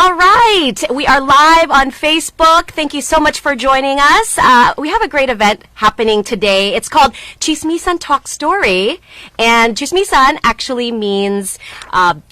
All right, we are live on Facebook. Thank you so much for joining us. We have a great event happening today. It's called Tsismisan Talk Story, and Tsismisan actually means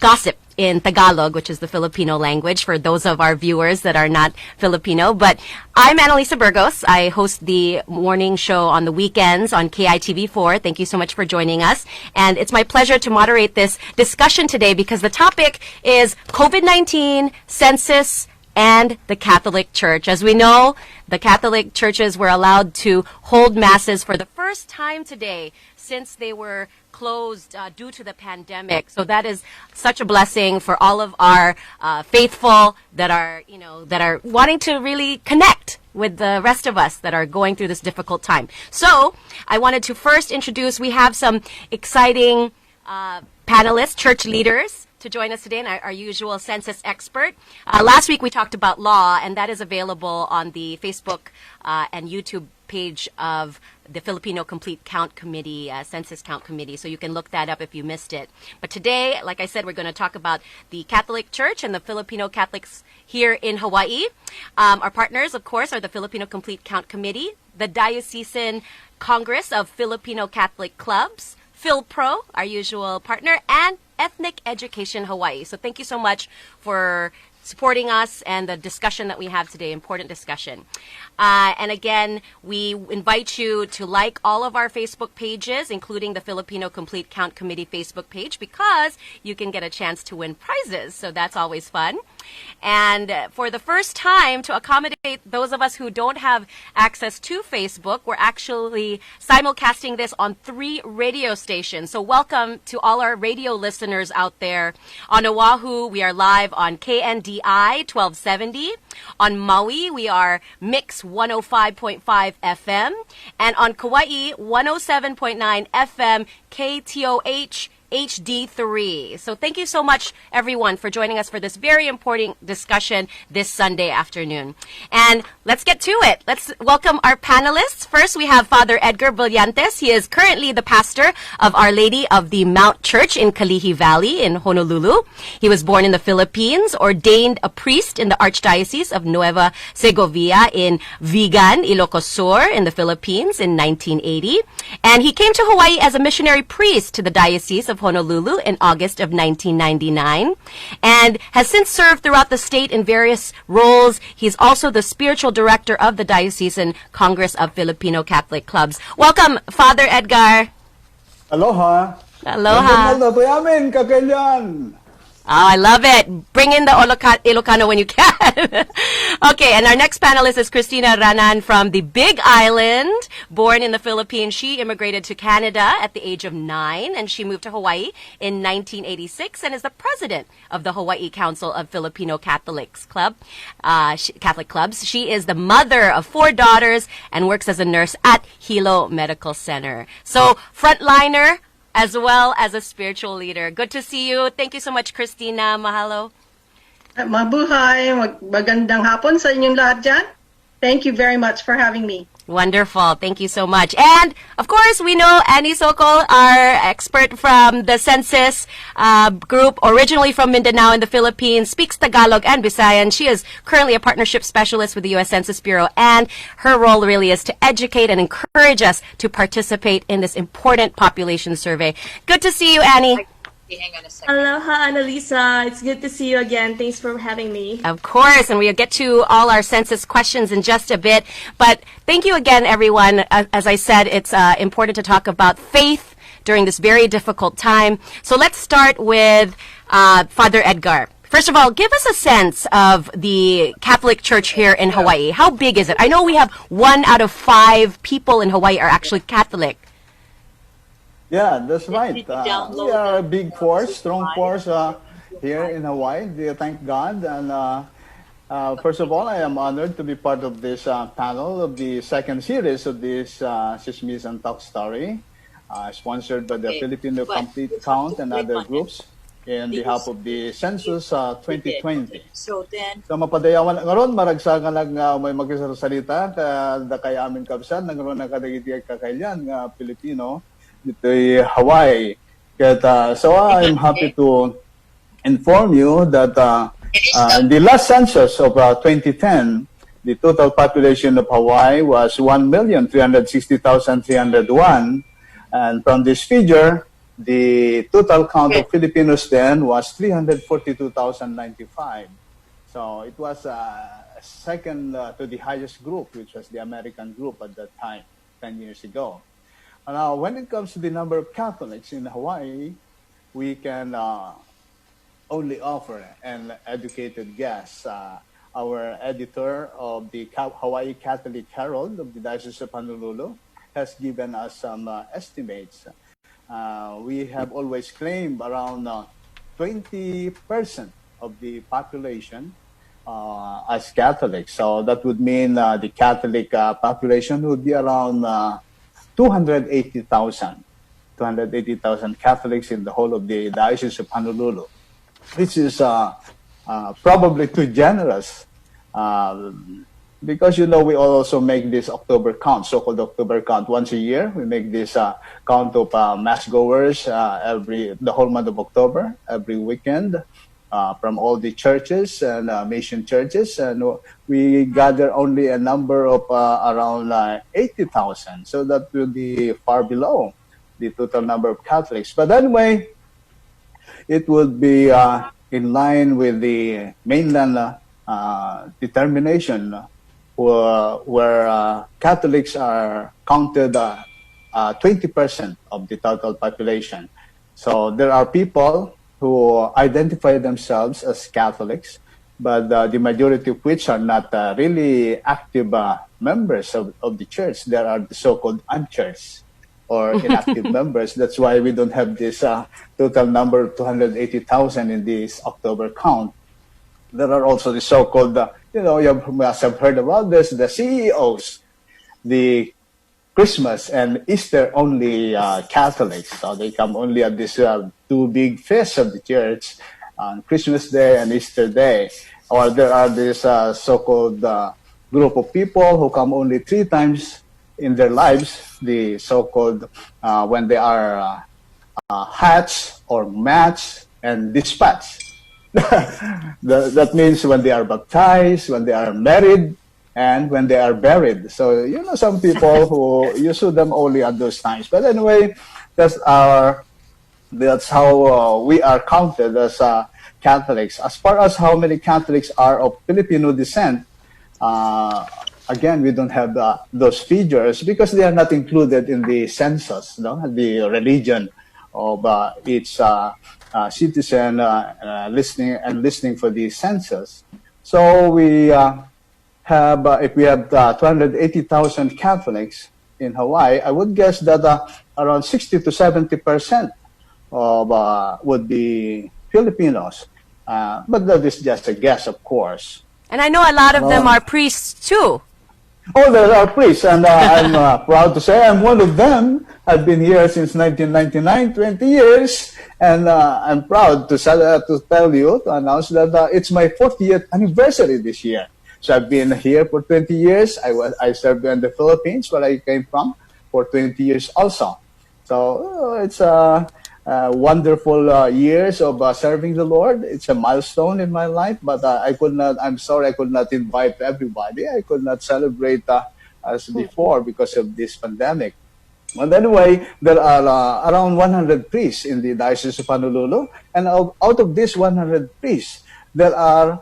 gossip in Tagalog, which is the Filipino language for those of our viewers that are not Filipino. But I'm Annalisa Burgos. I host the morning show on the weekends on KITV4. Thank you so much for joining us. And it's my pleasure to moderate this discussion today because the topic is COVID-19, census, and the Catholic Church. As we know, the Catholic churches were allowed to hold masses for the first time today since they were closed due to the pandemic. So that is such a blessing for all of our faithful that are wanting to really connect with the rest of us that are going through this difficult time. So I wanted to first introduce, we have some exciting panelists, church leaders, to join us today, and our usual census expert. Last week we talked about law, and that is available on the Facebook and YouTube page of the Filipino Complete Count Committee, Census Count Committee, so you can look that up if you missed it. But today, like I said, we're going to talk about the Catholic Church and the Filipino Catholics here in Hawaii. Our partners, of course, are the Filipino Complete Count Committee, the Diocesan Congress of Filipino Catholic Clubs, FYLPRO, our usual partner, and Ethnic Education Hawaii. So thank you so much for supporting us and the discussion that we have today, important discussion. And again, we invite you to like all of our Facebook pages, including the Filipino Complete Count Committee Facebook page, because you can get a chance to win prizes. So that's always fun. And for the first time, to accommodate those of us who don't have access to Facebook, we're actually simulcasting this on 3 radio stations. So welcome to all our radio listeners out there. On Oahu, we are live on KNDI 1270. On Maui, we are Mix 105.5 FM. And on Kauai, 107.9 FM KTOH HD3. So thank you so much, everyone, for joining us for this very important discussion this Sunday afternoon. And let's get to it. Let's welcome our panelists. First, we have Father Edgar Brillantes. He is currently the pastor of Our Lady of the Mount Church in Kalihi Valley in Honolulu. He was born in the Philippines, ordained a priest in the Archdiocese of Nueva Segovia in Vigan, Ilocos Sur in the Philippines in 1980. And he came to Hawaii as a missionary priest to the Diocese of Honolulu in August of 1999 and has since served throughout the state in various roles. He's also the spiritual director of the Diocesan Congress of Filipino Catholic Clubs. Welcome, Father Edgar. Aloha. Aloha. Oh, I love it. Bring in the Ilocano when you can. Okay, and our next panelist is Cristina Rana from the Big Island. Born in the Philippines, she immigrated to Canada at the age of 9, and she moved to Hawaii in 1986 and is the president of the Hawaii Council of Filipino Catholic Clubs. She is the mother of 4 daughters and works as a nurse at Hilo Medical Center. So, frontliner, as well as a spiritual leader. Good to see you. Thank you so much, Cristina. Mahalo. Mabuhay. Magandang hapon sa inyong lahat dyan. Thank you very much for having me. Wonderful. Thank you so much. And, of course, we know Annie Sokol, our expert from the Census group, originally from Mindanao in the Philippines, speaks Tagalog and Visayan. She is currently a partnership specialist with the U.S. Census Bureau, and her role really is to educate and encourage us to participate in this important population survey. Good to see you, Annie. Hang on a second. Aloha, Annalisa. It's good to see you again. Thanks for having me. Of course, and we'll get to all our census questions in just a bit. But thank you again, everyone. As I said, it's important to talk about faith during this very difficult time. So let's start with Father Edgar. First of all, give us a sense of the Catholic Church here in Hawaii. How big is it? I know we have 1 out of 5 people in Hawaii are actually Catholic. Yeah, that's right. We are a big force, strong force here in Hawaii. Thank God. And first of all, I am honored to be part of this panel of the second series of this Tsismisan Talk Story, sponsored by the Filipino Complete Count and other groups in behalf of the Census 2020. So mapadayawan ngaron maragsakan lang may magsasalita kay amin kabsat nagron na kadagiti kakailan nga Filipino dito'y Hawaii. So I'm happy to inform you that The last census of 2010, the total population of Hawaii was 1,360,301. And from this figure, the total count of Filipinos then was 342,095. So it was second to the highest group, which was the American group at that time, 10 years ago. Now, when it comes to the number of Catholics in Hawaii, we can only offer an educated guess. Our editor of the Hawaii Catholic Herald of the Diocese of Honolulu has given us some estimates. We have always claimed around 20% of the population as Catholics. So that would mean the Catholic population would be around 280,000 Catholics in the whole of the Diocese of Honolulu, which is probably too generous because, you know, we also make this October count, so-called October count. Once a year, we make this count of mass goers the whole month of October, every weekend, from all the churches and mission churches, and we gather only a number of around 80,000. So that will be far below the total number of Catholics. But anyway, it would be in line with the mainland determination where Catholics are counted 20% of the total population. So there are people who identify themselves as Catholics, but the majority of which are not really active members of the church. There are the so-called unchurched or inactive members. That's why we don't have this total number of 280,000 in this October count. There are also the so-called, you must have heard about this, the CEOs, the Christmas and Easter only Catholics. So they come only at these two big feasts of the church, on Christmas Day and Easter Day. Or there are this so-called group of people who come only 3 times in their lives, the so-called when they are hatched or matched and dispatched. That means when they are baptized, when they are married, and when they are buried. So, some people who you saw them only at those times. But anyway, that's how we are counted as Catholics. As far as how many Catholics are of Filipino descent, again, we don't have those figures because they are not included in the census, the religion of each citizen listening for the census. So we if we have 280,000 Catholics in Hawaii, I would guess that around 60 to 70% of would be Filipinos. But that is just a guess, of course. And I know a lot of them are priests too. Oh, there are priests, and I'm proud to say I'm one of them. I've been here since 1999, 20 years, and I'm proud to announce that it's my 40th anniversary this year. So I've been here for 20 years. I served in the Philippines, where I came from, for 20 years also. So it's wonderful years of serving the Lord. It's a milestone in my life, but I'm sorry I could not invite everybody. I could not celebrate as before because of this pandemic. But anyway, there are around 100 priests in the Diocese of Honolulu, and out of these 100 priests, there are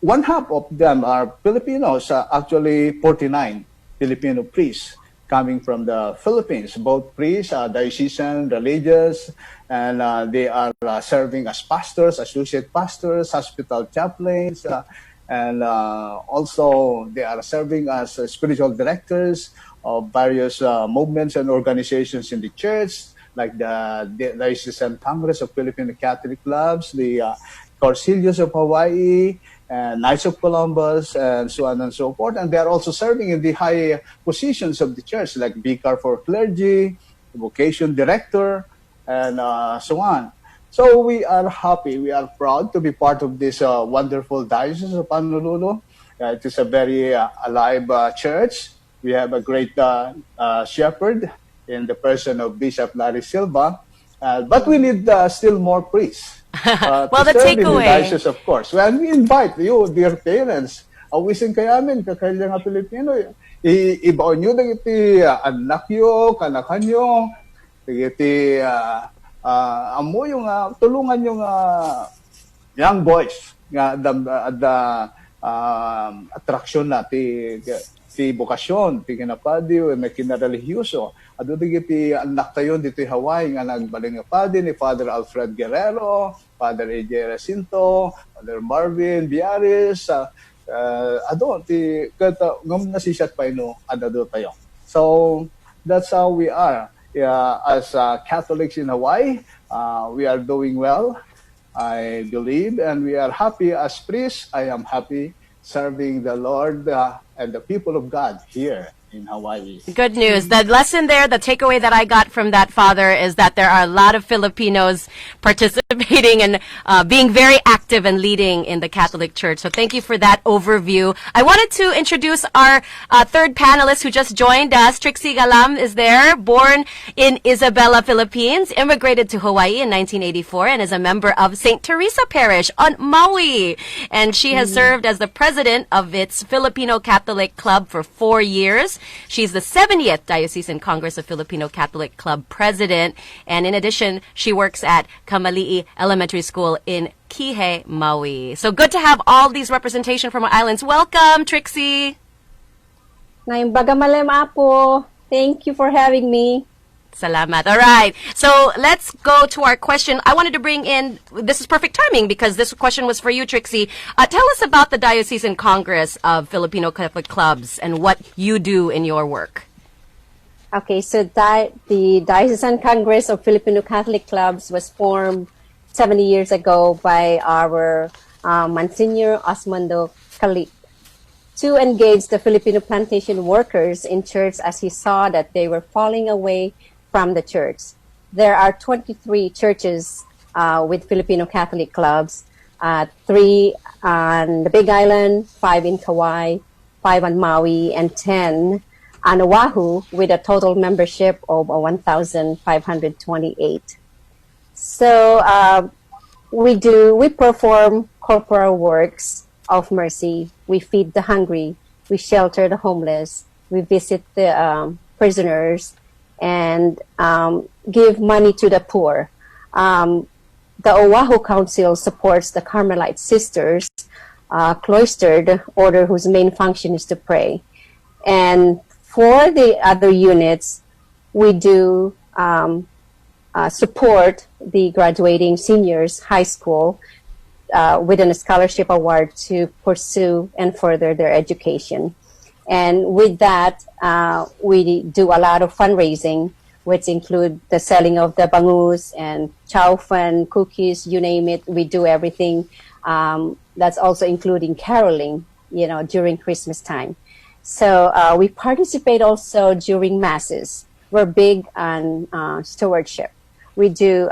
one half of them are Filipinos, actually 49 Filipino priests coming from the Philippines. Both priests, diocesan, religious, and they are serving as pastors, associate pastors, hospital chaplains, and also they are serving as spiritual directors of various movements and organizations in the church, like the Diocesan Congress of Filipino Catholic Clubs, the Corcelius of Hawaii, and Knights of Columbus, and so on and so forth. And they are also serving in the high positions of the church, like Vicar for Clergy, Vocation Director, and so on. So we are happy, we are proud to be part of this wonderful Diocese of Honolulu. It is a very alive church. We have a great shepherd in the person of Bishop Larry Silva, but we need still more priests. Well, the to serve in the takeaway. diocese, of course. Well, we invite you, dear parents, awisin kayamin, kakailan nga Pilipino, ibaon nyo na iti anak nyo, kanakan nyo, iti amo yung tulungan yung young boys nga the attraction na ti bukasyon, ti kinapadi, may kinarelihiyoso. Ado ti anak tayo dito Hawaii nga nagbaling nga padi ni Father Alfred Guerrero, Father A.J. Recinto, Father Marvin Biaris, ado ti kata ngam nasisat pa ino adado tayo. So that's how we are as Catholics in Hawaii. We are doing well, I believe, and we are happy as priests. I am happy serving the Lord and the people of God here in Hawaii. Good news. The lesson there, the takeaway that I got from that, Father, is that there are a lot of Filipinos participating and being very active and leading in the Catholic Church. So thank you for that overview. I wanted to introduce our third panelist who just joined us. Trixie Galam is there, born in Isabela, Philippines, immigrated to Hawaii in 1984, and is a member of St. Teresa Parish on Maui. And she has served as the president of its Filipino Catholic Club for 4 years. She's the 70th Diocesan Congress of Filipino Catholic Club president. And in addition, she works at Kamali'i Elementary School in Kihei, Maui. So good to have all these representation from our islands. Welcome, Trixie. Ngayong bagamalem apo. Thank you for having me. Salamat. All right. So let's go to our question. I wanted to bring in, this is perfect timing because this question was for you, Trixie. Tell us about the Diocesan Congress of Filipino Catholic Clubs and what you do in your work. Okay, so the Diocesan Congress of Filipino Catholic Clubs was formed 70 years ago by our Monsignor Osmundo Calip to engage the Filipino plantation workers in church as he saw that they were falling away from the church. There are 23 churches with Filipino Catholic clubs, 3 on the Big Island, 5 in Kauai, 5 on Maui, and 10 on Oahu, with a total membership of 1,528. So we perform corporal works of mercy. We feed the hungry, we shelter the homeless, we visit the prisoners, and give money to the poor. The Oahu Council supports the Carmelite Sisters, cloistered order whose main function is to pray. And for the other units, we do support the graduating seniors high school with a scholarship award to pursue and further their education. And with that, we do a lot of fundraising, which include the selling of the bangus and chow fun, cookies, you name it. We do everything. That's also including caroling, during Christmas time. So we participate also during masses. We're big on stewardship. We do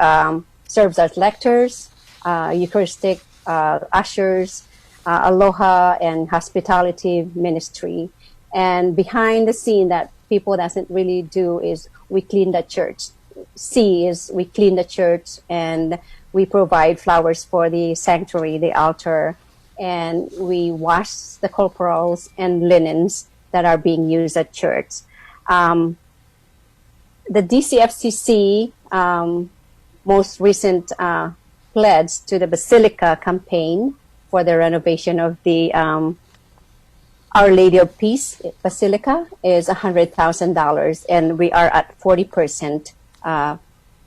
serve as lectors, Eucharistic ushers, aloha and hospitality ministry. And behind the scene that people doesn't really do is we clean the church. C is we clean the church and we provide flowers for the sanctuary, the altar, and we wash the corporals and linens that are being used at church. The Dc Fcc most recent pledge to the Basilica campaign for the renovation of the Our Lady of Peace Basilica is $100,000, and we are at 40%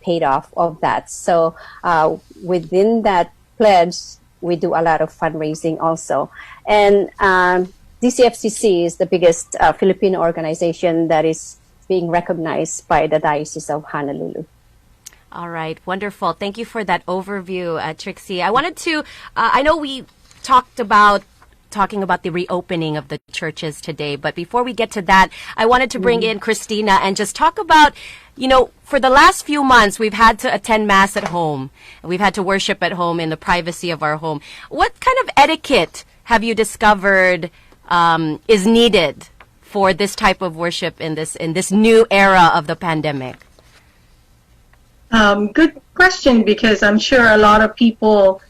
paid off of that. So within that pledge, we do a lot of fundraising also. And DCFCC is the biggest Filipino organization that is being recognized by the Diocese of Honolulu. All right. Wonderful. Thank you for that overview, Trixie. I wanted to, I know we talking about the reopening of the churches today, but before we get to that, I wanted to bring in Cristina and just talk about, for the last few months, we've had to attend Mass at home. We've had to worship at home in the privacy of our home. What kind of etiquette have you discovered is needed for this type of worship in this new era of the pandemic? Good question, because I'm sure a lot of people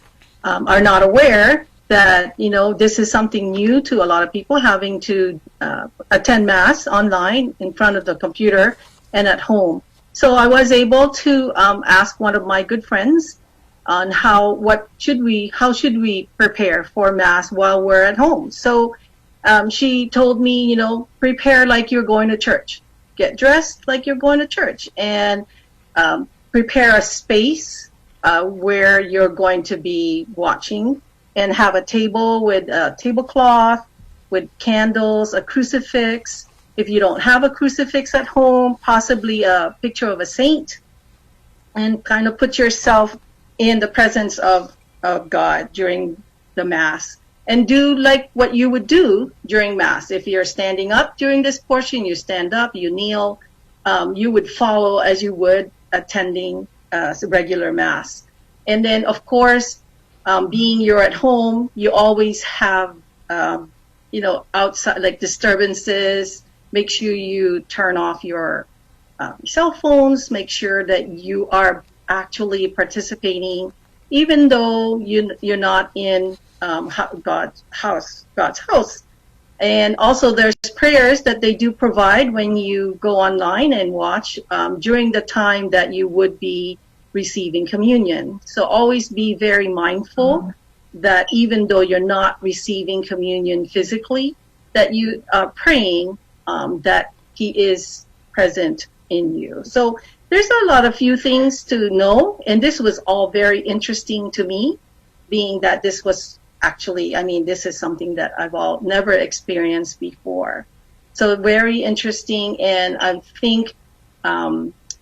are not aware that, this is something new to a lot of people, having to attend Mass online in front of the computer and at home. So I was able to ask one of my good friends on how should we prepare for Mass while we're at home. So she told me, prepare like you're going to church. Get dressed like you're going to church, and prepare a space where you're going to be watching, and have a table with a tablecloth, with candles, a crucifix. If you don't have a crucifix at home, possibly a picture of a saint, and kind of put yourself in the presence of God during the Mass. And do like what you would do during Mass. If you're standing up during this portion, you stand up, you kneel, you would follow as you would attending regular Mass. And then, of course, being you're at home, you always have, outside, like disturbances. Make sure you turn off your cell phones. Make sure that you are actually participating, even though you're not in God's house. And also there's prayers that they do provide when you go online and watch during the time that you would be receiving communion. So always be very mindful that even though you're not receiving communion physically, that you are praying that He is present in you. So there's a few things to know, and this was all very interesting to me, being that this was actually, this is something that I've never experienced before. So very interesting, and I think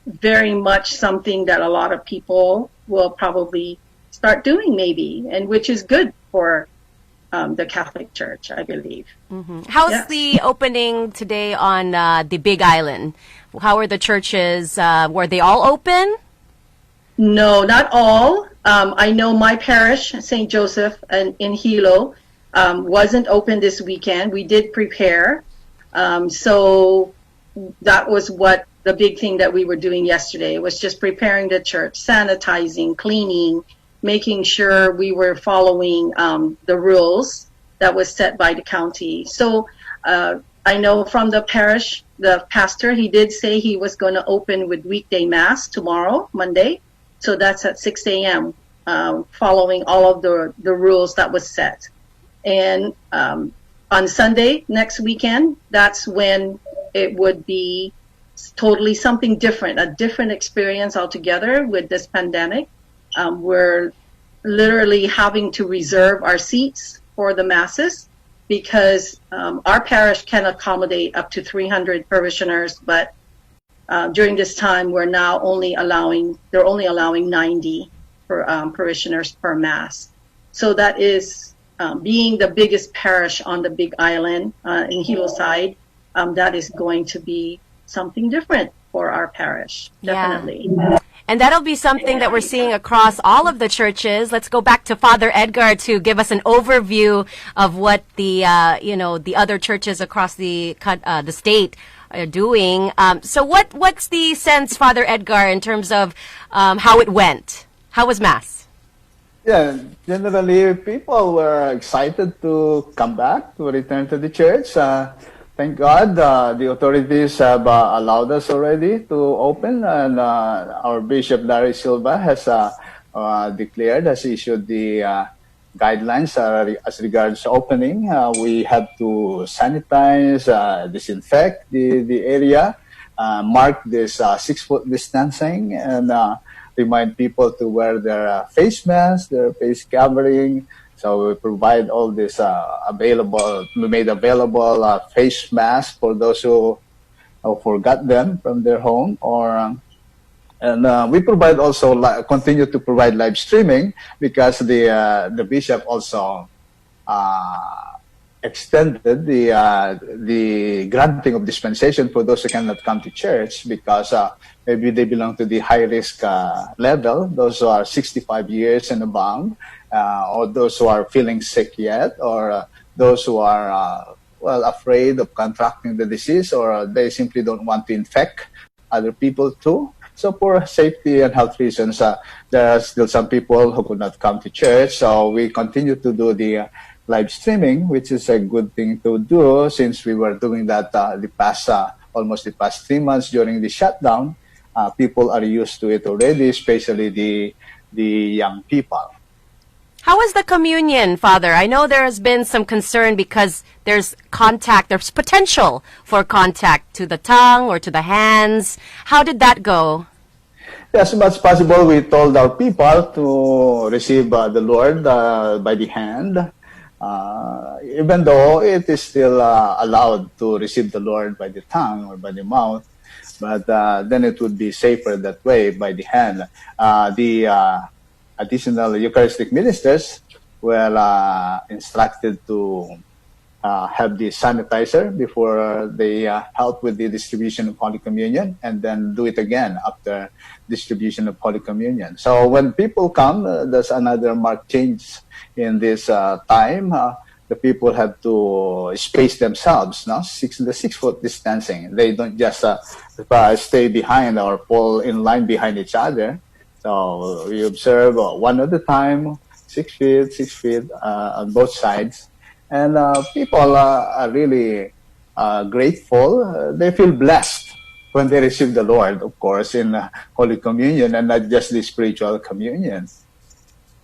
very much something that a lot of people will probably start doing maybe, and which is good for the Catholic Church, I believe. Mm-hmm. How's the opening today on the Big Island? How are the churches? Were they all open? No, not all. I know my parish, St. Joseph in Hilo, wasn't open this weekend. We did prepare. So that was what the big thing that we were doing yesterday, was just preparing the church, sanitizing, cleaning, making sure we were following the rules that was set by the county. So I know from the parish, the pastor, he did say he was going to open with weekday Mass tomorrow, Monday. So that's at 6 a.m., following all of the rules that was set. And on Sunday, next weekend, that's when it would be totally something different, a different experience altogether with this pandemic. We're literally having to reserve our seats for the Masses, because our parish can accommodate up to 300 parishioners, but during this time, they're only allowing 90 parishioners per Mass. So that is, being the biggest parish on the Big Island in Hilo side, that is going to be something different for our parish, definitely. Yeah. And that'll be something that we're seeing across all of the churches. Let's go back to Father Edgar to give us an overview of what the the other churches across the state are doing. So what's the sense, Father Edgar, in terms of how it went? How was Mass? Yeah, generally people were excited to come back, to return to the church. Thank God the authorities have allowed us already to open, and our Bishop Larry Silva has has issued the guidelines as regards opening. We have to sanitize, disinfect the area, mark this 6-foot distancing, and remind people to wear their face masks, their face covering. So we provide all this we made available face masks for those who forgot them from their home, and we provide also continue to provide live streaming, because the bishop also extended the granting of dispensation for those who cannot come to church, because maybe they belong to the high risk level, those who are 65 years and above, or those who are feeling sick yet, or those who are afraid of contracting the disease, or they simply don't want to infect other people too. So for safety and health reasons, there are still some people who could not come to church. So we continue to do the live streaming, which is a good thing to do since we were doing that almost the past 3 months during the shutdown. People are used to it already, especially the young people. How is the communion, Father? I know there has been some concern because there's potential for contact to the tongue or to the hands. How did that go? As much as possible, we told our people to receive the Lord by the hand, even though it is still allowed to receive the Lord by the tongue or by the mouth. But then it would be safer that way, by the hand. The additional Eucharistic ministers were instructed to have the sanitizer before they help with the distribution of Holy Communion, and then do it again after distribution of Holy Communion. So when people come, there's another marked change in this time. The people have to space themselves, no? The 6 foot distancing. They don't just stay behind or fall in line behind each other. So we observe one at a time, 6 feet on both sides. And people are really grateful. They feel blessed when they receive the Lord, of course, in Holy Communion and not just the spiritual communion.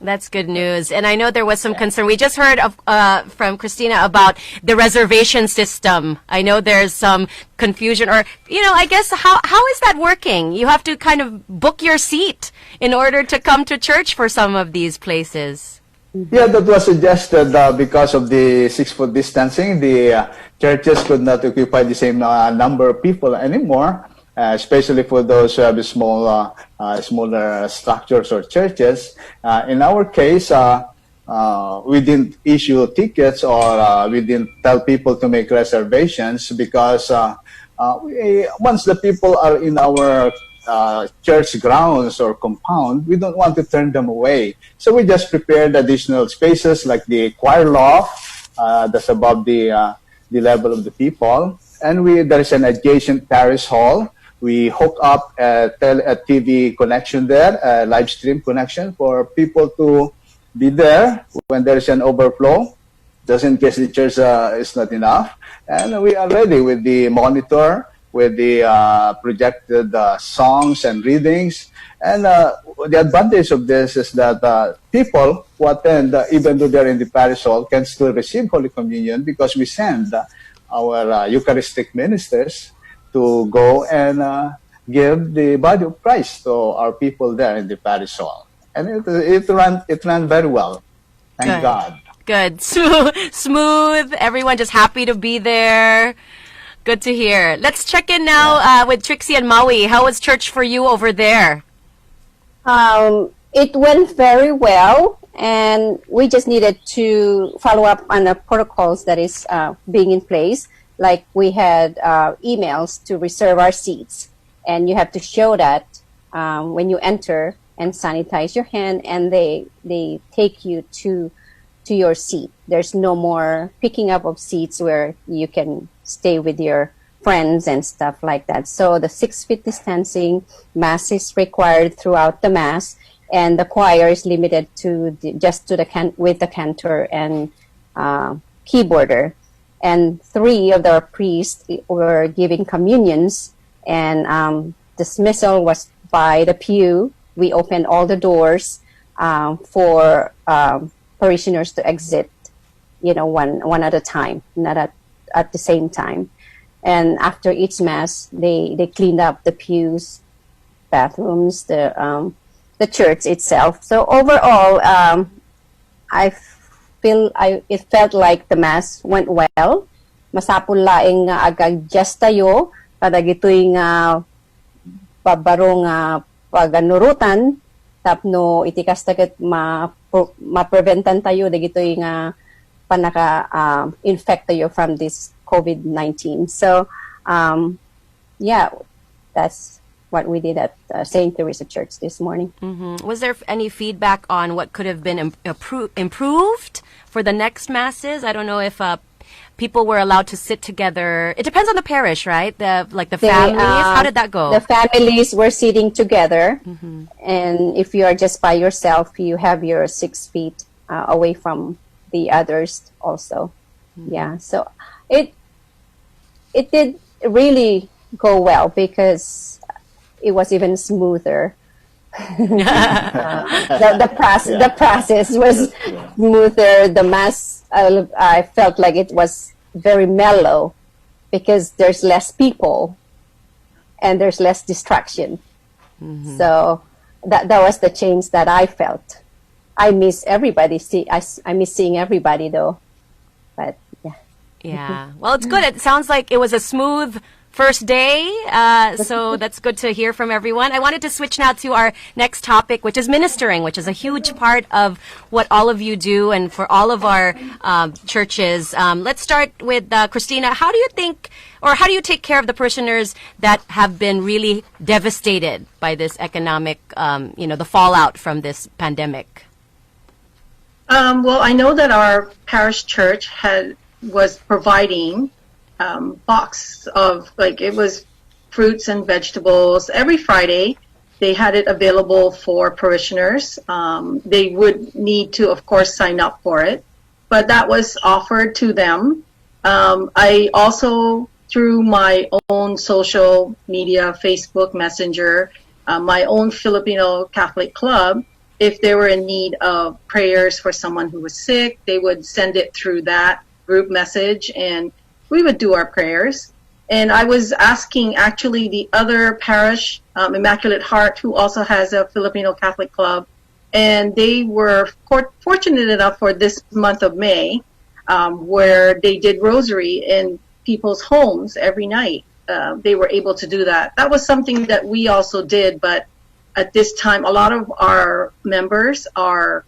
That's good news. And I know there was some concern. We just heard from Cristina about the reservation system. I know there's some confusion, or, I guess, how is that working? You have to kind of book your seat in order to come to church for some of these places. Yeah, that was suggested because of the 6 foot distancing. The churches could not occupy the same number of people anymore. Especially for those who have smaller structures or churches. In our case, we didn't issue tickets or we didn't tell people to make reservations because once the people are in our church grounds or compound, we don't want to turn them away. So we just prepared additional spaces like the choir loft that's above the level of the people. And there is an adjacent parish hall. We hook up a TV connection there, a live stream connection for people to be there when there is an overflow, just in case the church is not enough. And we are ready with the monitor, with the projected songs and readings. And the advantage of this is that people who attend, even though they're in the parish hall, can still receive Holy Communion because we send our Eucharistic ministers to go and give the body of Christ to our people there in the parish hall. And it ran very well. Thank God. Good. Smooth. Everyone just happy to be there. Good to hear. Let's check in now with Trixie and Maui. How was church for you over there? It went very well, and we just needed to follow up on the protocols that is being in place. Like we had emails to reserve our seats, and you have to show that when you enter and sanitize your hand, and they take you to your seat. There's no more picking up of seats where you can stay with your friends and stuff like that. So the 6 feet distancing, mass is required throughout the mass, and the choir is limited to with the cantor and keyboarder. And 3 of the priests were giving communions, and dismissal was by the pew. We opened all the doors for parishioners to exit, one at a time, not at the same time. And after each mass, they cleaned up the pews, bathrooms, the church itself. So overall, it felt like the mass went well. Masapul laing nga agad-just tayo, kada gito'y nga pabarong paganurutan, tapno itikas tagat ma-preventan tayo, da gito'y nga panaka-infect tayo from this COVID-19. So, that's what we did at St. Teresa Church this morning. Mm-hmm. Was there any feedback on what could have been improved for the next masses? I don't know if people were allowed to sit together. It depends on the parish, right? The They, families. How did that go? The families were sitting together, and if you are just by yourself, you have your 6 feet away from the others also. Yeah, so it did really go well because it was even smoother. The process was smoother. The mass, I felt like it was very mellow because there's less people and there's less distraction. So that was the change that I felt. I miss everybody. I miss seeing everybody though. But yeah. Yeah. Well, it's good. It sounds like it was a smooth first day. So that's good to hear from everyone. I wanted to switch now to our next topic, which is ministering, which is a huge part of what all of you do and for all of our churches. Let's start with Cristina. How do you think, or how do you take care of the parishioners that have been really devastated by this economic, the fallout from this pandemic? Well, I know that our parish church was providing box of, like, it was fruits and vegetables every Friday. They had it available for parishioners. They would need to, of course, sign up for it, but that was offered to them. I also, through my own social media, Facebook Messenger, my own Filipino Catholic Club, if they were in need of prayers for someone who was sick, they would send it through that group message, and we would do our prayers. And I was asking actually the other parish, Immaculate Heart, who also has a Filipino Catholic Club, and they were fortunate enough for this month of May, where they did rosary in people's homes every night. They were able to do that. That was something that we also did, but at this time, a lot of our members are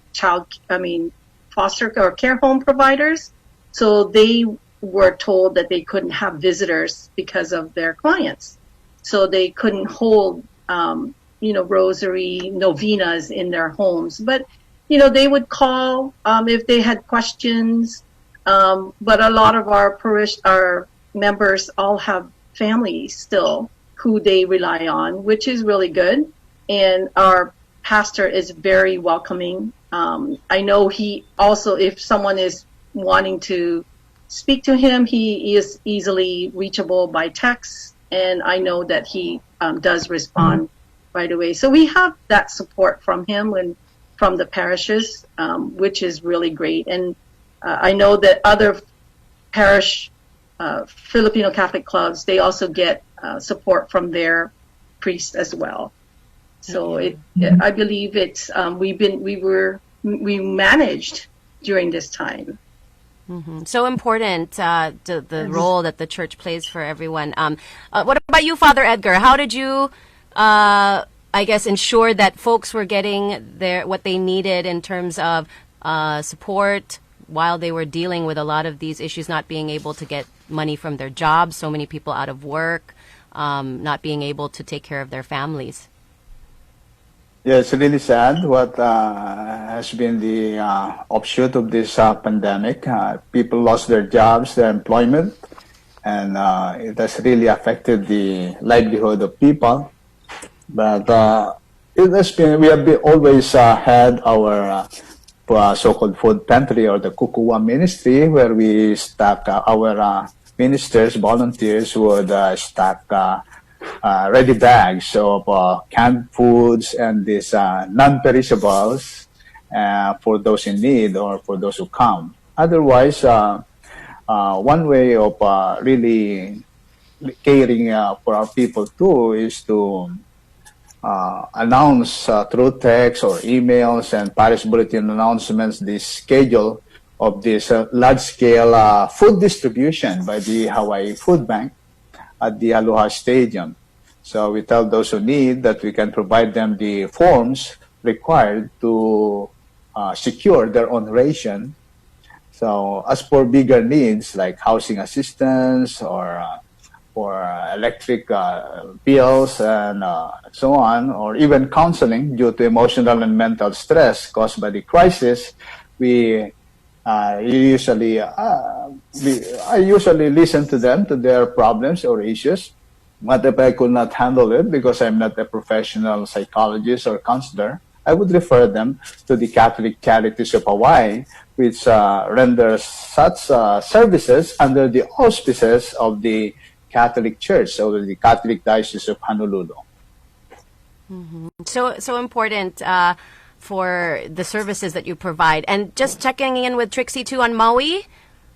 foster or care home providers. So they were told that they couldn't have visitors because of their clients. So they couldn't hold, rosary novenas in their homes. But, they would call if they had questions. But a lot of our members all have families still who they rely on, which is really good. And our pastor is very welcoming. I know he also, if someone is wanting to speak to him, he is easily reachable by text. And I know that he does respond right away. So we have that support from him and from the parishes, which is really great. And I know that other parish Filipino Catholic clubs, they also get support from their priests as well. So I believe it's we managed during this time. So important, the role that the church plays for everyone. What about you, Father Edgar? How did you, ensure that folks were getting what they needed in terms of support while they were dealing with a lot of these issues, not being able to get money from their jobs, so many people out of work, not being able to take care of their families? Yeah, it's really sad what has been the offshoot of this pandemic. People lost their jobs, their employment, and it has really affected the livelihood of people. But we have always had our so-called food pantry, or the Kukuwa ministry, where we stock our ministers, volunteers would stock ready bags of canned foods and these non-perishables for those in need or for those who come. Otherwise, one way of really caring for our people too is to announce through text or emails and parish bulletin announcements the schedule of this large-scale food distribution by the Hawaii Food Bank at the Aloha Stadium. So we tell those who need that we can provide them the forms required to secure their own ration. So as for bigger needs like housing assistance or electric bills and so on, or even counseling due to emotional and mental stress caused by the crisis, we I usually listen to them, to their problems or issues. But if I could not handle it because I'm not a professional psychologist or counselor, I would refer them to the Catholic Charities of Hawaii, which renders such services under the auspices of the Catholic Church, or the Catholic Diocese of Honolulu. So important for the services that you provide. And just checking in with Trixie too on Maui.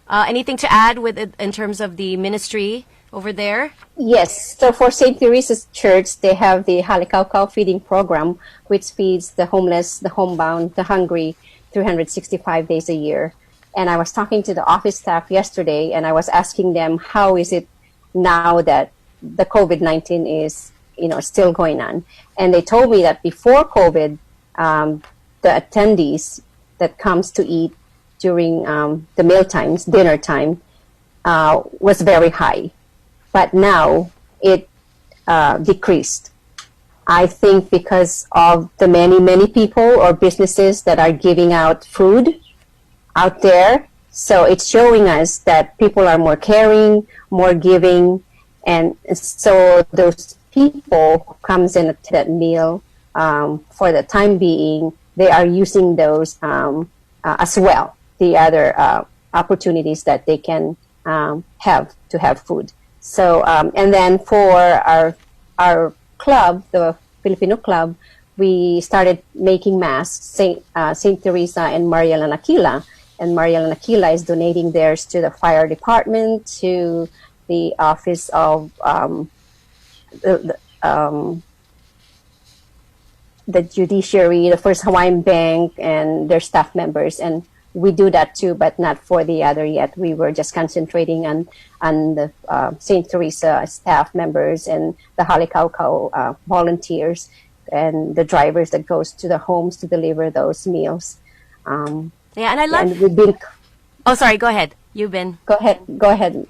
Anything to add with it in terms of the ministry over there? Yes. So for St. Teresa's Church, they have the Halikaukau feeding program, which feeds the homeless, the homebound, the hungry, 365 days a year. And I was talking to the office staff yesterday, and I was asking them, how is it now that the COVID-19 is, still going on? And they told me that before COVID, the attendees that comes to eat during the meal times, dinner time, was very high. But now it decreased. I think because of the many people or businesses that are giving out food out there. So it's showing us that people are more caring, more giving. And so those people who comes in to that meal, for the time being, they are using those as well, the other opportunities that they can have to have food. So, and then for our club, the Filipino club, we started making masks, Saint Teresa and Mariel and Aquila. And Mariel and Aquila is donating theirs to the fire department, to the office of the judiciary, the First Hawaiian Bank, and their staff members. And we do that too, but not for the other yet. We were just concentrating on the St. Teresa staff members and the Halikaukau volunteers and the drivers that goes to the homes to deliver those meals. Yeah, and I love... And we've been... Oh, sorry, go ahead. You've been... Go ahead.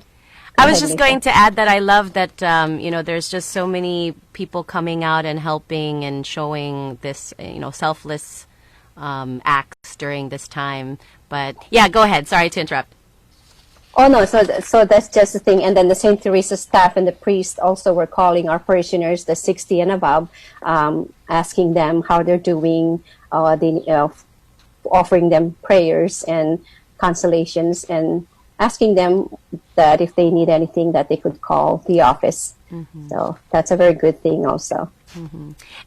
I was just going to add that I love that, there's just so many people coming out and helping and showing this, selfless acts during this time. But yeah, go ahead. Sorry to interrupt. Oh no, so that's just the thing. And then the St. Teresa staff and the priests also were calling our parishioners, the 60 and above, asking them how they're doing, offering them prayers and consolations, and asking them that if they need anything that they could call the office. So that's a very good thing also.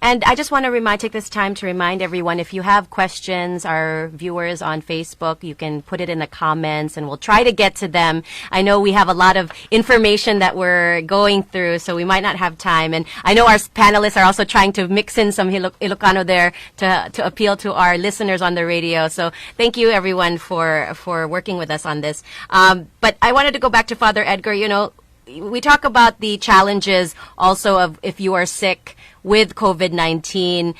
And I just want to take this time to remind everyone, if you have questions, our viewers on Facebook, you can put it in the comments and we'll try to get to them. I know we have a lot of information that we're going through, so we might not have time. And I know our panelists are also trying to mix in some Ilocano there to appeal to our listeners on the radio. So thank you, everyone, for working with us on this. But I wanted to go back to Father Edgar. We talk about the challenges also of if you are sick with COVID-19.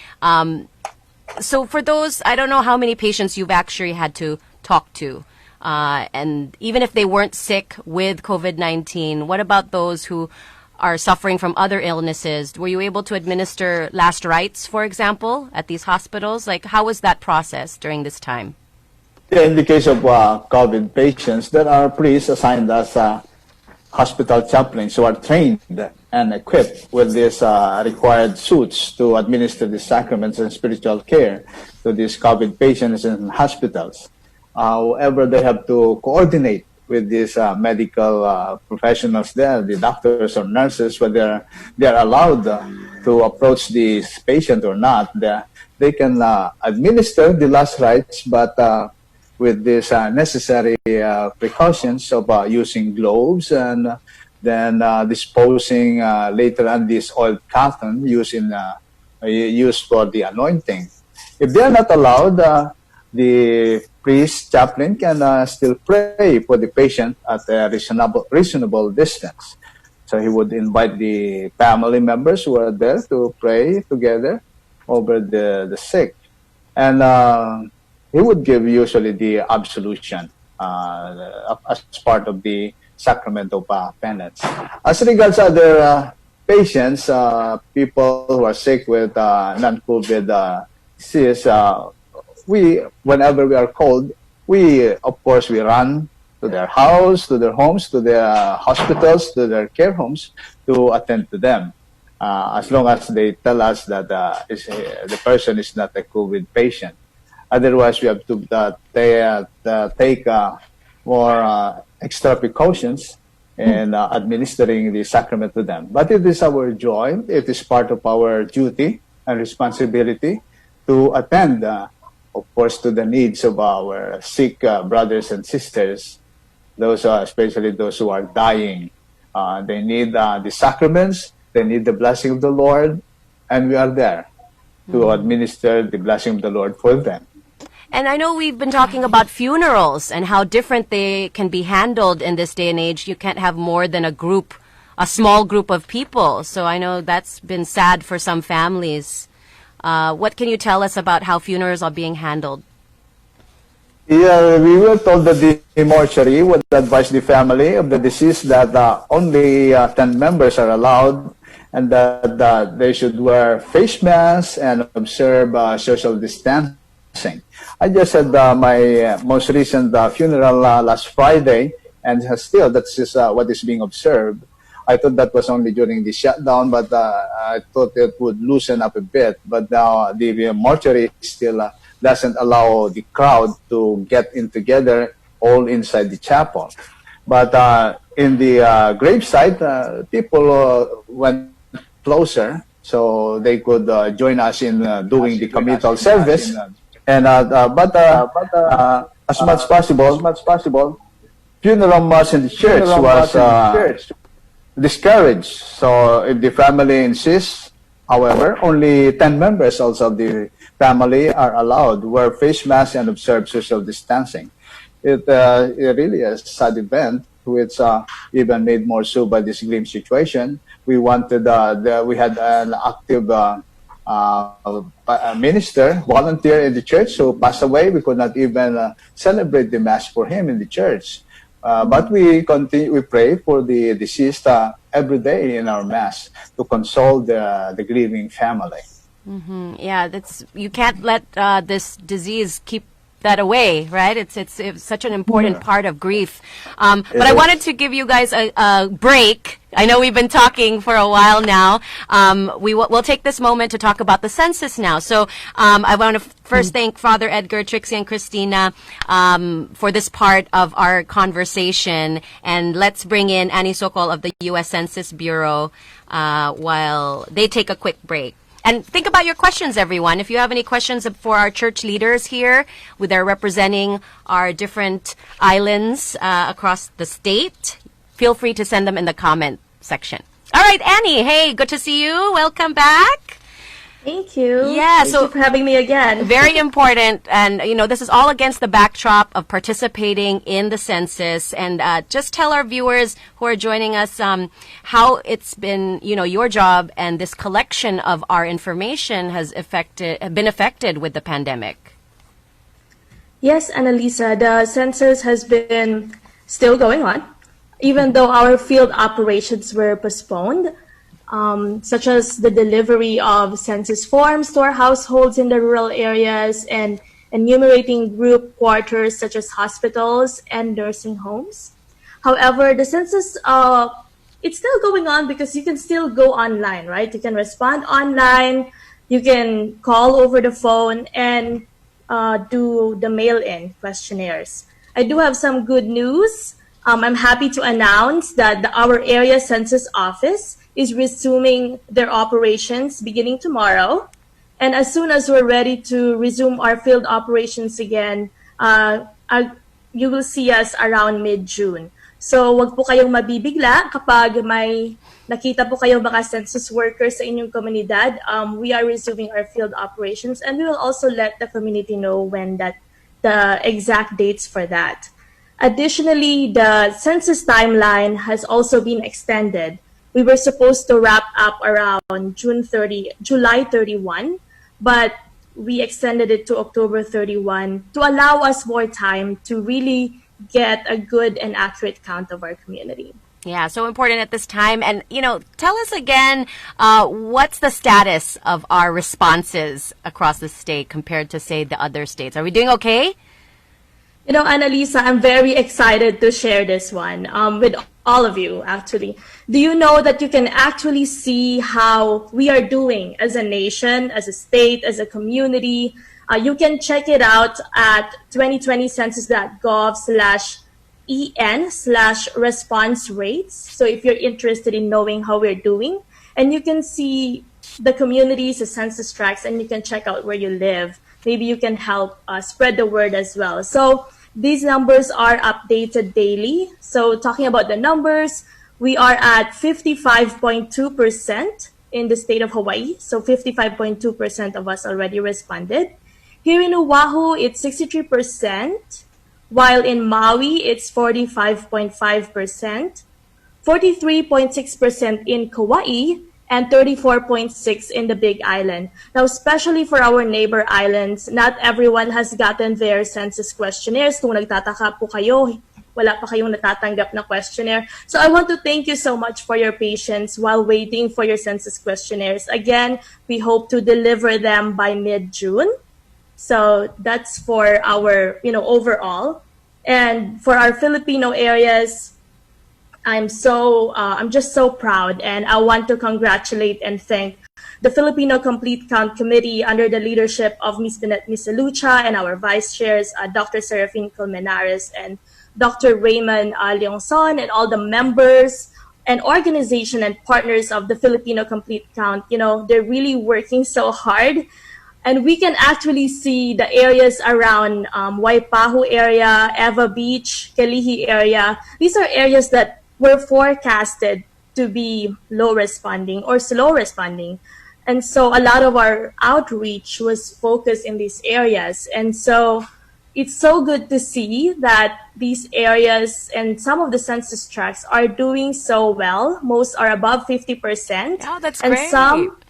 So for those, I don't know how many patients you've actually had to talk to. And even if they weren't sick with COVID-19, what about those who are suffering from other illnesses? Were you able to administer last rites, for example, at these hospitals? Like, how was that process during this time? Yeah, in the case of COVID patients, there are priests assigned as hospital chaplains who are trained and equipped with these required suits to administer the sacraments and spiritual care to these COVID patients in hospitals. However, they have to coordinate with these medical professionals there, the doctors or nurses, whether they are allowed to approach this patient or not. They can administer the last rites, but with these necessary precautions of using gloves and then disposing later on this oiled cotton used for the anointing. If they are not allowed, the priest chaplain can still pray for the patient at a reasonable distance. So he would invite the family members who are there to pray together over the sick. And he would give usually the absolution as part of the sacrament of penance. As regards other patients, people who are sick with non-COVID disease, whenever we are called, we, of course, we run to their house, to their homes, to their hospitals, to their care homes to attend to them. As long as they tell us that the person is not a COVID patient. Otherwise, we have to take more extra precautions in administering the sacrament to them. But it is our joy, it is part of our duty and responsibility to attend, of course, to the needs of our sick brothers and sisters, those especially those who are dying. They need the sacraments, they need the blessing of the Lord, and we are there to administer the blessing of the Lord for them. And I know we've been talking about funerals and how different they can be handled in this day and age. You can't have more than a small group of people. So I know that's been sad for some families. What can you tell us about how funerals are being handled? Yeah, we were told that the mortuary would advise the family of the deceased that only 10 members are allowed, and that they should wear face masks and observe social distancing. I just had my most recent funeral last Friday, and still that's just what is being observed. I thought that was only during the shutdown, but I thought it would loosen up a bit. But now the mortuary still doesn't allow the crowd to get in together all inside the chapel. But in the gravesite, people went closer so they could join us in doing the committal service. And but as much possible, funeral mass in the church was discouraged. So if the family insists, however, only 10 members also of the family are allowed to wear face masks and observe social distancing. It really is a sad event, which even made more so by this grim situation. We wanted, we had an active minister, volunteer in the church who passed away. We could not even celebrate the mass for him in the church. But we pray for the deceased every day in our mass to console the grieving family. Mm-hmm. Yeah, you can't let this disease keep that away, right? It's such an important part of grief. But I wanted to give you guys a break. I know we've been talking for a while now. We'll take this moment to talk about the census now. So I want to first thank Father Edgar, Trixie, and Cristina for this part of our conversation. And let's bring in Annie Sokol of the U.S. Census Bureau while they take a quick break. And think about your questions, everyone. If you have any questions for our church leaders here, they're representing our different islands across the state, feel free to send them in the comment section. All right, Annie, hey, good to see you. Welcome back. Thank you. Yeah, Thank you for having me again. Very important. And, this is all against the backdrop of participating in the census. And just tell our viewers who are joining us how it's been, your job and this collection of our information has been affected with the pandemic. Yes, Annalisa, the census has been still going on, even though our field operations were postponed. Such as the delivery of census forms to our households in the rural areas and enumerating group quarters such as hospitals and nursing homes. However, the census, it's still going on because you can still go online, right? You can respond online, you can call over the phone and do the mail-in questionnaires. I do have some good news. I'm happy to announce that our area census office is resuming their operations beginning tomorrow. And as soon as we're ready to resume our field operations again, you will see us around mid-June. So wag po kayong mabibigla kapag may nakita po kayong mga census workers sa inyong komunidad. We are resuming our field operations, and we will also let the community know when the exact dates for that. Additionally, the census timeline has also been extended. We were supposed to wrap up around July 31, but we extended it to October 31 to allow us more time to really get a good and accurate count of our community. Yeah, so important at this time. And, tell us again, what's the status of our responses across the state compared to, say, the other states? Are we doing okay? You know, Annalisa, I'm very excited to share this one with all of you, actually. Do you know that you can actually see how we are doing as a nation, as a state, as a community? You can check it out at 2020census.gov/en/response rates. So if you're interested in knowing how we're doing, and you can see the communities, the census tracts, and you can check out where you live. Maybe you can help spread the word as well. So these numbers are updated daily. So talking about the numbers, we are at 55.2% in the state of Hawaii. So 55.2% of us already responded. Here in Oahu, it's 63%, while in Maui, it's 45.5%, 43.6% in Kauai, and 34.6% in the Big Island. Now, especially for our neighbor islands, not everyone has gotten their census questionnaires. Kung nagtataka po kayo, wala pa kayong natatanggap na questionnaire. So I want to thank you so much for your patience while waiting for your census questionnaires. Again, we hope to deliver them by mid-June. So that's for our, overall. And for our Filipino areas, I'm just so proud, and I want to congratulate and thank the Filipino Complete Count Committee under the leadership of Ms. Binet Misalucha and our vice chairs, Dr. Serafin Colmenares and Dr. Raymond Leongson, and all the members and organization and partners of the Filipino Complete Count. They're really working so hard. And we can actually see the areas around Waipahu area, Eva Beach, Kelihi area. These are areas that were forecasted to be low responding or slow responding. And so a lot of our outreach was focused in these areas. And so it's so good to see that these areas and some of the census tracts are doing so well. Most are above 50%. Oh, that's and great.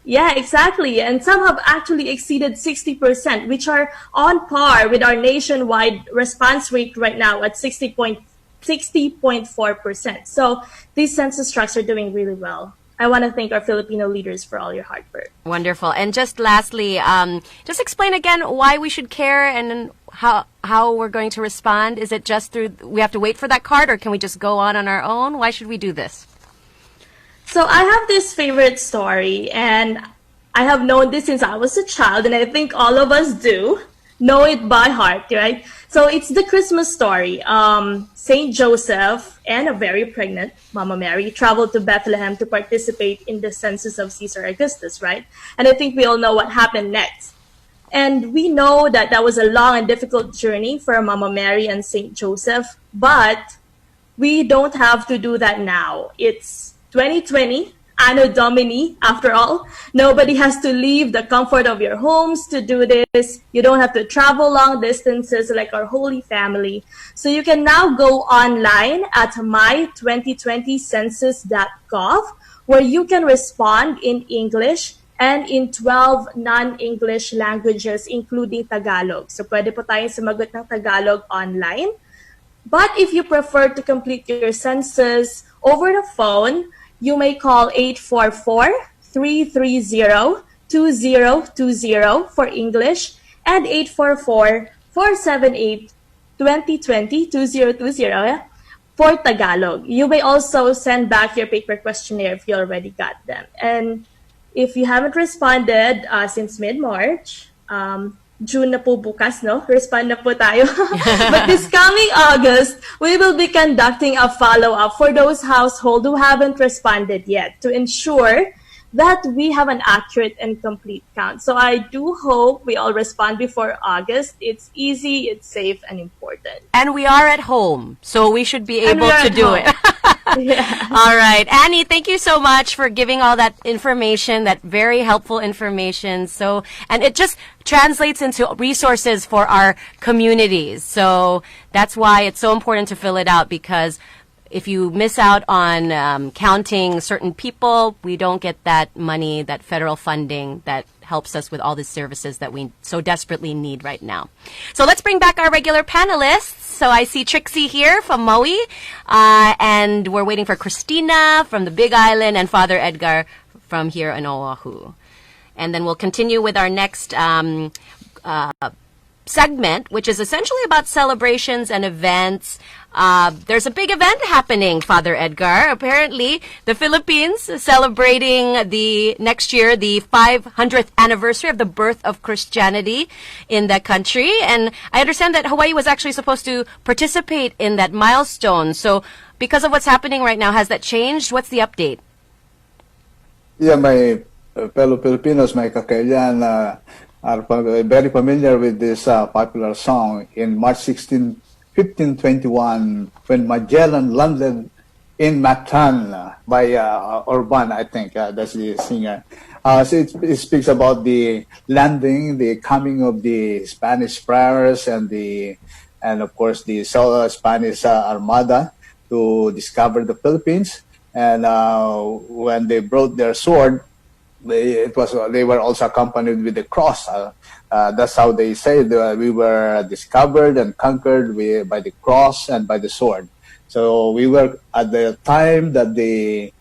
Yeah, exactly. And some have actually exceeded 60%, which are on par with our nationwide response rate right now at 60.4%. So these census tracts are doing really well. I want to thank our Filipino leaders for all your hard work. Wonderful. And just lastly, just explain again why we should care and how we're going to respond. Is it just we have to wait for that card, or can we just go on our own? Why should we do this? So I have this favorite story, and I have known this since I was a child, and I think all of us do know it by heart, right? So it's the Christmas story. Saint Joseph and a very pregnant Mama Mary traveled to Bethlehem to participate in the census of Caesar Augustus, right? And I think we all know what happened next. And we know that that was a long and difficult journey for Mama Mary and Saint Joseph, but we don't have to do that now. It's 2020, Anno Domini, after all. Nobody has to leave the comfort of your homes to do this. You don't have to travel long distances like our Holy Family. So you can now go online at my2020census.gov, where you can respond in English and in 12 non-English languages, including Tagalog. So pwede po tayong sumagot ng Tagalog online. But if you prefer to complete your census over the phone, you may call 844-330-2020 for English and 844-478-2020 for Tagalog. You may also send back your paper questionnaire if you already got them. And if you haven't responded since mid-March, June na po bukas, no? Respond na po tayo. But this coming August, we will be conducting a follow-up for those households who haven't responded yet to ensure that we have an accurate and complete count. So I do hope we all respond before August. It's easy, it's safe, and important. And we are at home, so we should be able to do it. Yeah. All right. Annie, thank you so much for giving all that information, that very helpful information. And it just translates into resources for our communities. So that's why it's so important to fill it out, because if you miss out on counting certain people, we don't get that money, that federal funding that helps us with all the services that we so desperately need right now. So let's bring back our regular panelists. So I see Trixie here from Maui, and we're waiting for Cristina from the Big Island and Father Edgar from here in Oahu. And then we'll continue with our next segment, which is essentially about celebrations and events. There's a big event happening, Father Edgar. Apparently, the Philippines is celebrating next year the 500th anniversary of the birth of Christianity in that country. And I understand that Hawaii was actually supposed to participate in that milestone. So because of what's happening right now, has that changed? What's the update? Yeah, my fellow Filipinos, my kakailan, are very familiar with this popular song. In March 16, 1521, when Magellan landed in Mactan by Orban, I think that's the singer. So it speaks about the landing, the coming of the Spanish friars and of course the Spanish Armada to discover the Philippines. And when they brought their sword, they were also accompanied with the cross. That's how they say we were discovered and conquered by the cross and by the sword. So we were, at the time that the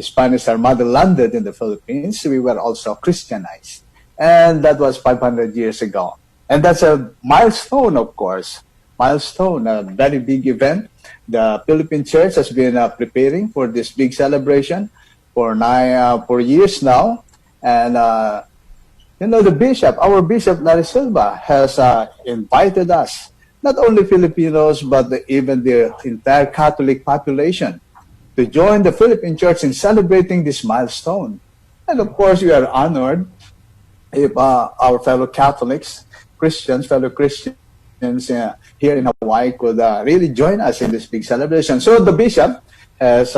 Spanish Armada landed in the Philippines, we were also Christianized. And that was 500 years ago. And that's a milestone, of course. Milestone, a very big event. The Philippine Church has been preparing for this big celebration for years now. And, the bishop, our bishop, Larry Silva, has invited us, not only Filipinos, but even the entire Catholic population, to join the Philippine Church in celebrating this milestone. And of course, we are honored if our fellow Catholics, fellow Christians here in Hawaii could really join us in this big celebration. So the bishop has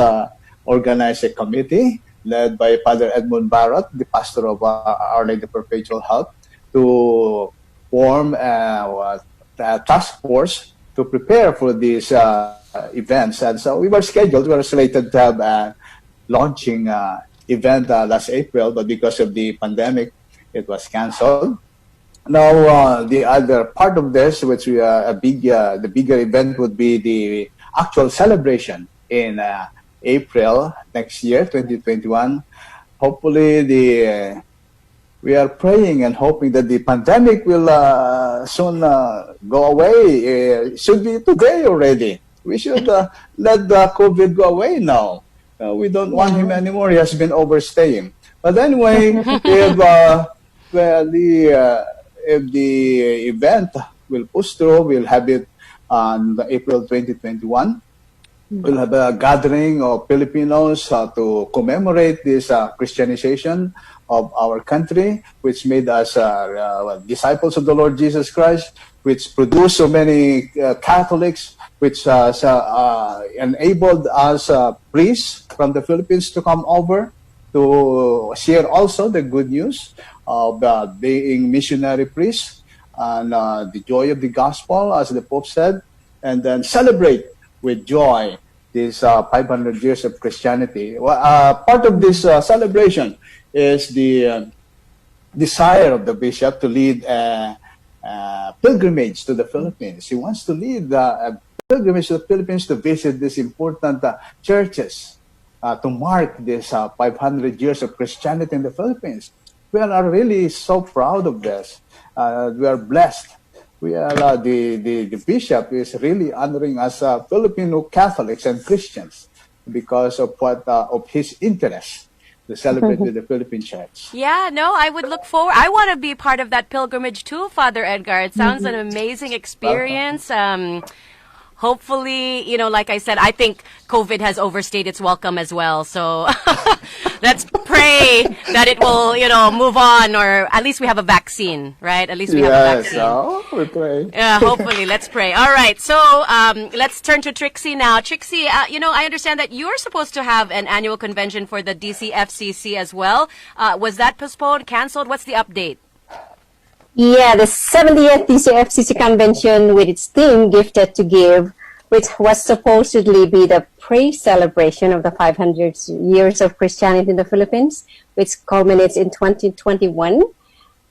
organized a committee led by Father Edmund Barrett, the pastor of Our Lady of Perpetual Help, to form a task force to prepare for these events. And so we were slated to have a launching event last April, but because of the pandemic, it was canceled. Now, the other part of this, which the bigger event would be the actual celebration in April next year, 2021. Hopefully, we are praying and hoping that the pandemic will soon go away. It should be today already. We should let the COVID go away now. We don't want him anymore. He has been overstaying. But anyway, if the event will push through, we'll have it on April 2021. We'll have a gathering of Filipinos to commemorate this Christianization of our country, which made us disciples of the Lord Jesus Christ, which produced so many Catholics, which enabled us priests from the Philippines to come over to share also the good news of being missionary priests and the joy of the gospel, as the Pope said, and then celebrate with joy these 500 years of Christianity. Part of this celebration is the desire of the bishop to lead a pilgrimage to the Philippines. He wants to lead a pilgrimage to the Philippines to visit these important churches to mark this 500 years of Christianity in the Philippines. We are really so proud of this. We are blessed. We are the bishop is really honoring us Filipino Catholics and Christians because of of his interest to celebrate with the Philippine Church. Yeah, no, I would look forward. I want to be part of that pilgrimage too, Father Edgar. It sounds an amazing experience. Hopefully, like I said, I think COVID has overstayed its welcome as well. So let's pray that it will, move on, or at least we have a vaccine, right? At least we have a vaccine. So we pray. Yeah, hopefully. Let's pray. All right. So let's turn to Trixie now. Trixie, I understand that you're supposed to have an annual convention for the Dc Fcc as well. Was that postponed, canceled? What's the update? Yeah, the 70th Dc Fcc Convention with its theme Gifted to Give, which was supposedly be the pre-celebration of the 500 years of Christianity in the Philippines, which culminates in 2021.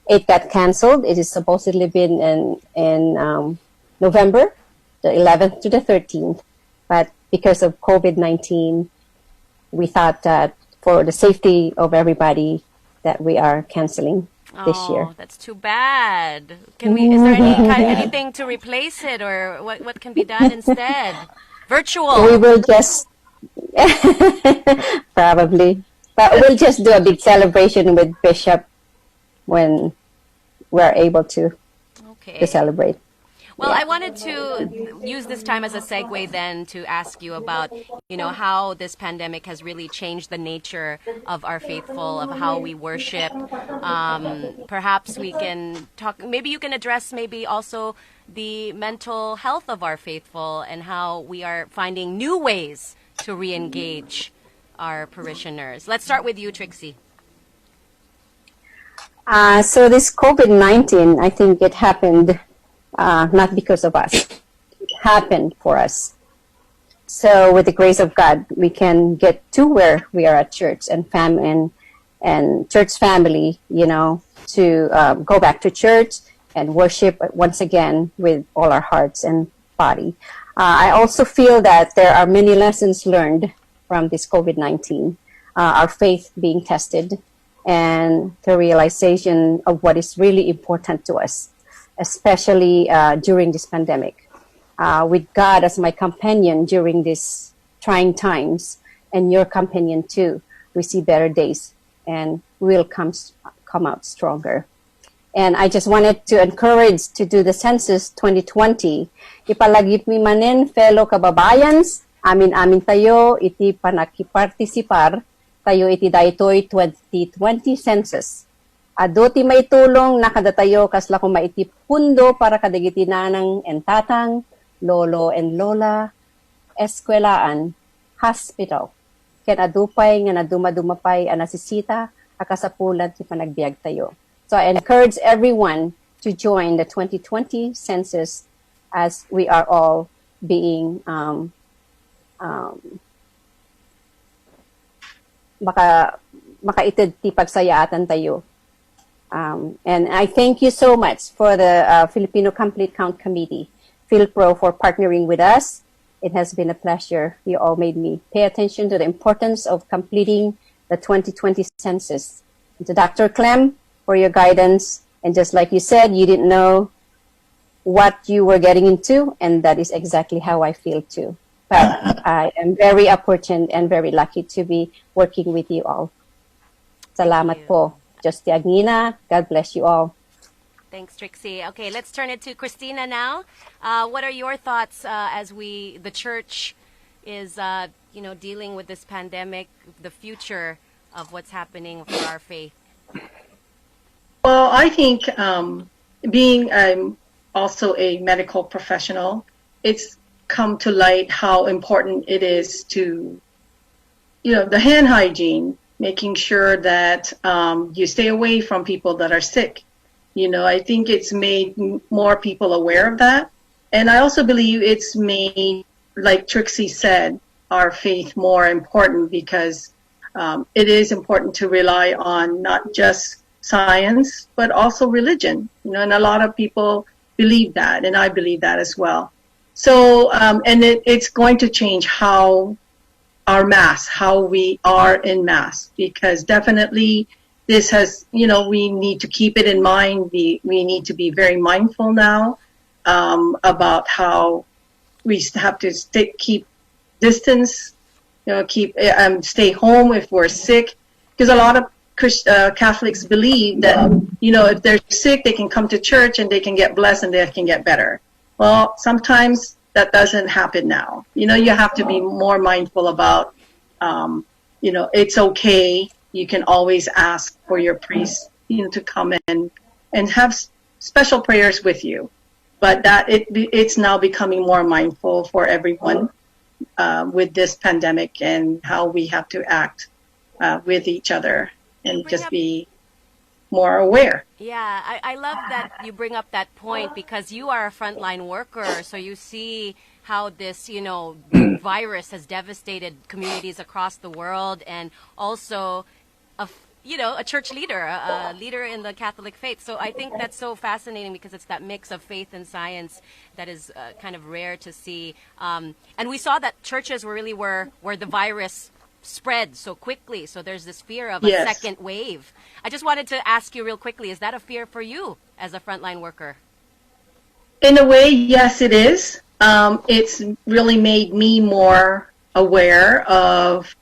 It got canceled. It is supposedly been in November, the 11th to the 13th. But because of COVID-19, we thought that for the safety of everybody, that we are canceling this year. Oh, that's too bad. Is there anything to replace it, or what can be done instead? Virtual. We will just probably, but we'll just do a big celebration with Bishop when we're able to celebrate. Well, I wanted to use this time as a segue then to ask you about, how this pandemic has really changed the nature of our faithful, of how we worship. Perhaps we can talk, maybe you can address maybe also the mental health of our faithful and how we are finding new ways to re-engage our parishioners. Let's start with you, Trixie. So this COVID-19, I think it happened not because of us. It happened for us. So with the grace of God, we can get to where we are at church and church family, to go back to church and worship once again with all our hearts and body. I also feel that there are many lessons learned from this COVID-19, our faith being tested, and the realization of what is really important to us, especially during this pandemic. With God as my companion during these trying times, and your companion too, we see better days and we'll come out stronger. And I just wanted to encourage to do the Census 2020. Ipalagip mi manen fellow kababayans, amin tayo iti panakipartisipar tayo iti daytoy 2020 Census. Ado ti may tulong nakadatayo kasla kung maiti pundo para kadagiti nanang entatang, lolo and lola, eskwelaan, hospital. Ken adupay nga nadumadumapay anasisita akasapulan ti panagbiag tayo. So I encourage everyone to join the 2020 census as we are all being makaitid ti pagsayaatan tayo. And I thank you so much for the Filipino Complete Count Committee, FYLPRO, for partnering with us. It has been a pleasure. You all made me pay attention to the importance of completing the 2020 census. And to Dr. Clem for your guidance. And just like you said, you didn't know what you were getting into, and that is exactly how I feel too. But I am very opportune and very lucky to be working with you all. Salamat po. Justi Agnina, God bless you all. Thanks, Trixie. Okay, let's turn it to Cristina now. What are your thoughts as the church is, dealing with this pandemic, the future of what's happening for our faith? Well, I think being also a medical professional, it's come to light how important it is to, the hand hygiene, making sure that you stay away from people that are sick. I think it's made more people aware of that. And I also believe it's made, like Trixie said, our faith more important, because it is important to rely on not just science, but also religion. And a lot of people believe that, and I believe that as well. So, and it's going to change how our Mass, how we are in Mass, because definitely this has, we need to keep it in mind. We need to be very mindful now about how we have to keep distance, stay home if we're sick, because a lot of Catholics believe that, if they're sick, they can come to church and they can get blessed and they can get better. Well, sometimes that doesn't happen now. You have to be more mindful about, it's okay. You can always ask for your priest, to come in and have special prayers with you. But that it's now becoming more mindful for everyone with this pandemic and how we have to act with each other and just be more aware. Yeah, I love that you bring up that point, because you are a frontline worker, so you see how this, virus has devastated communities across the world, and also a church leader, a leader in the Catholic faith. So I think that's so fascinating, because it's that mix of faith and science that is kind of rare to see. And we saw that churches were really where the virus spread so quickly. So there's this fear of a Yes. second wave. I just wanted to ask you real quickly, is that a fear for you as a frontline worker? In a way, yes, it is. It's really made me more aware of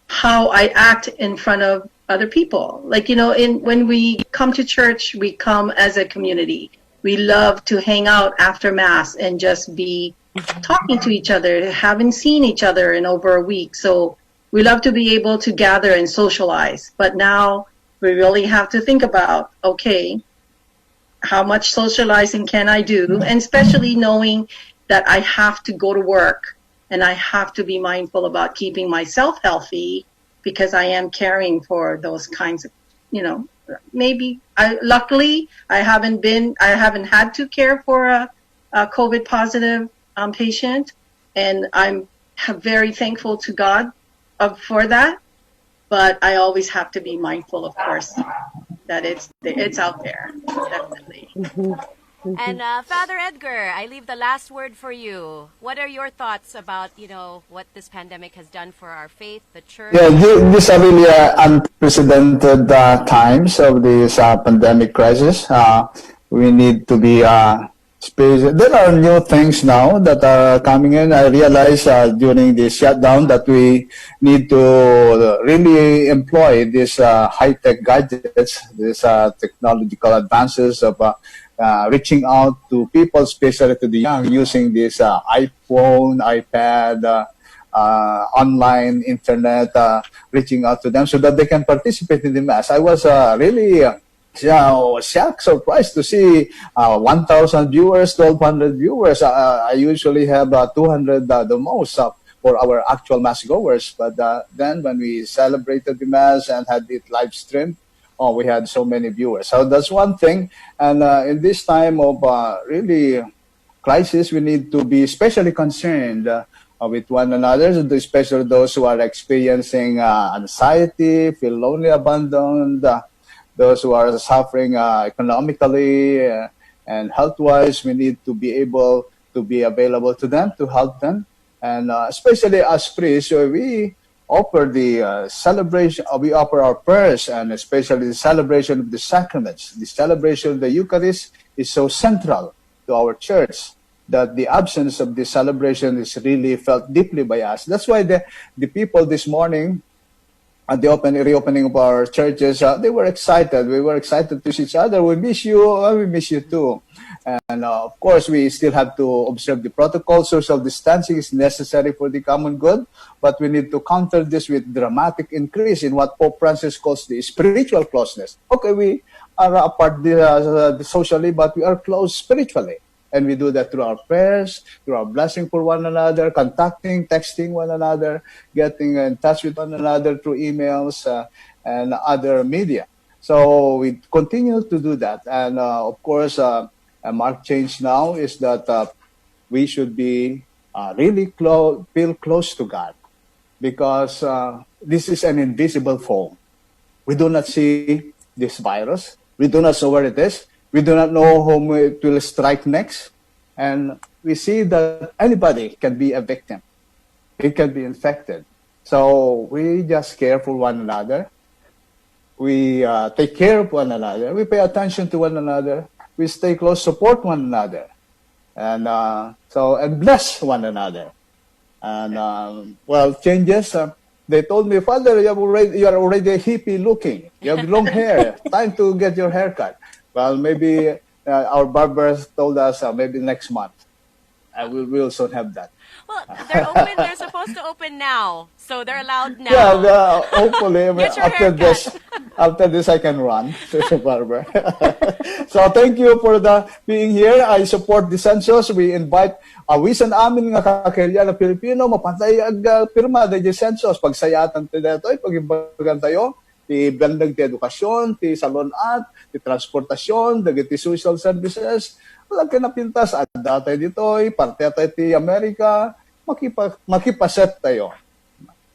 how I act in front of other people. Like, when we come to church, we come as a community. We love to hang out after Mass and just be talking to each other, haven't seen each other in over a week. So we love to be able to gather and socialize. But now we really have to think about, okay, how much socializing can I do? And especially knowing that I have to go to work and I have to be mindful about keeping myself healthy because I am caring for those kinds of, luckily I haven't had to care for a COVID positive patient, and I'm very thankful to God for that. But I always have to be mindful, of course, that it's out there, definitely. And Father Edgar, I leave the last word for you. What are your thoughts about, what this pandemic has done for our faith, the church? Yeah, these are really unprecedented times of this pandemic crisis. We need to be there are new things now that are coming in. I realize during this shutdown that we need to really employ these high-tech gadgets, these technological advances of reaching out to people, especially to the young, using this iPhone, iPad, online internet, reaching out to them so that they can participate in the Mass. I was really shocked, surprised to see 1,000 viewers, 1,200 viewers. I usually have 200 the most for our actual Mass goers. But then when we celebrated the Mass and had it live streamed, we had so many viewers. So that's one thing. And in this time of really crisis, we need to be especially concerned with one another, especially those who are experiencing anxiety, feel lonely, abandoned, those who are suffering economically and health-wise. We need to be able to be available to them, to help them. And especially as priests, we offer the celebration, we offer our prayers, and especially the celebration of the sacraments. The celebration of the Eucharist is so central to our church that the absence of the celebration is really felt deeply by us. That's why the people this morning, at the reopening of our churches, they were excited. We were excited to see each other. We miss you. We miss you too. And of course, we still have to observe the protocol. Social distancing is necessary for the common good, but we need to counter this with dramatic increase in what Pope Francis calls the spiritual closeness. Okay, we are apart socially, but we are close spiritually. And we do that through our prayers, through our blessing for one another, contacting, texting one another, getting in touch with one another through emails and other media. So we continue to do that. And of course, a marked change now is that we should be really feel close to God, because this is an invisible foe. We do not see this virus. We do not know where it is. We do not know whom it will strike next. And we see that anybody can be a victim. It can be infected. So we just care for one another. We take care of one another. We pay attention to one another. We stay close, support one another. And and bless one another. And changes. They told me, Father, you are already a hippie looking. You have long hair. Time to get your hair cut. Well, maybe our barbers told us maybe next month. We'll soon have that. Well, they're open. They're supposed to open now, so they're allowed now. Yeah, hopefully Get your after this I can run to the barber. So thank you for being here. I support the census. We invite awisan amin nga kakilya na Filipino mapatay ag pirma da census pagsayatan ti detoy pagimbagan tayo ti bandag ti edukasyon, ti salon-at, ti transportasyon, dagiti social services. Walang kinapintas, adda tayo ditoy, parte tayo ti Amerika, makipaset tayo.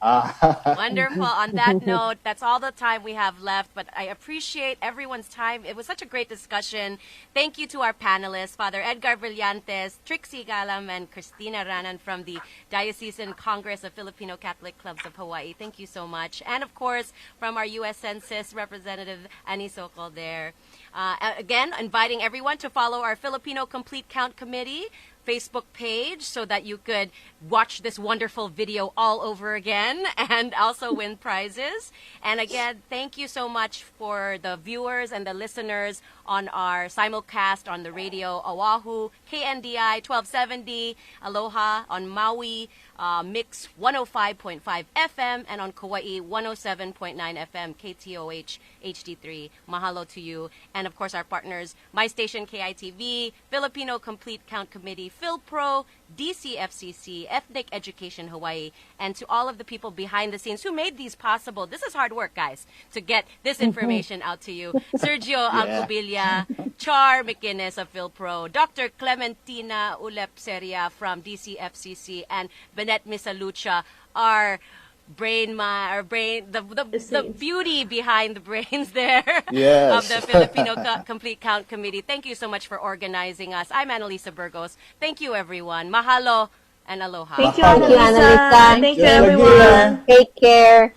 Wonderful. On that note, that's all the time we have left, but I appreciate everyone's time. It was such a great discussion. Thank you to our panelists, Father Edgar Brillantes, Trixie Galam, and Cristina Rana from the Diocesan Congress of Filipino Catholic Clubs of Hawaii. Thank you so much. And of course, from our U.S. Census Representative Annie Sokol there. Again, inviting everyone to follow our Filipino Complete Count Committee Facebook page so that you could watch this wonderful video all over again and also win prizes. And again, thank you so much for the viewers and the listeners on our simulcast on the radio Oahu, KNDI 1270, Aloha on Maui, Mix 105.5 FM, and on Kauai 107.9 FM, KTOH HD3. Mahalo to you. And of course, our partners, My Station KITV, Filipino Complete Count Committee, FYLPRO, Dc Fcc, Ethnic Education Hawaii, and to all of the people behind the scenes who made these possible. This is hard work, guys, to get this information out to you. Sergio Alcubilla, Char McGuinness of FYLPRO, Dr. Clementina Ulepseria from Dc Fcc, and Benet Misalucha, our the beauty behind the brains there Yes. of the Filipino Complete Count Committee. Thank you so much for organizing us. I'm Annalisa Burgos. Thank you, everyone. Mahalo and aloha. Thank you, Thank you, Annalisa. Annalisa. Thank you, Yes, everyone. again. Take care.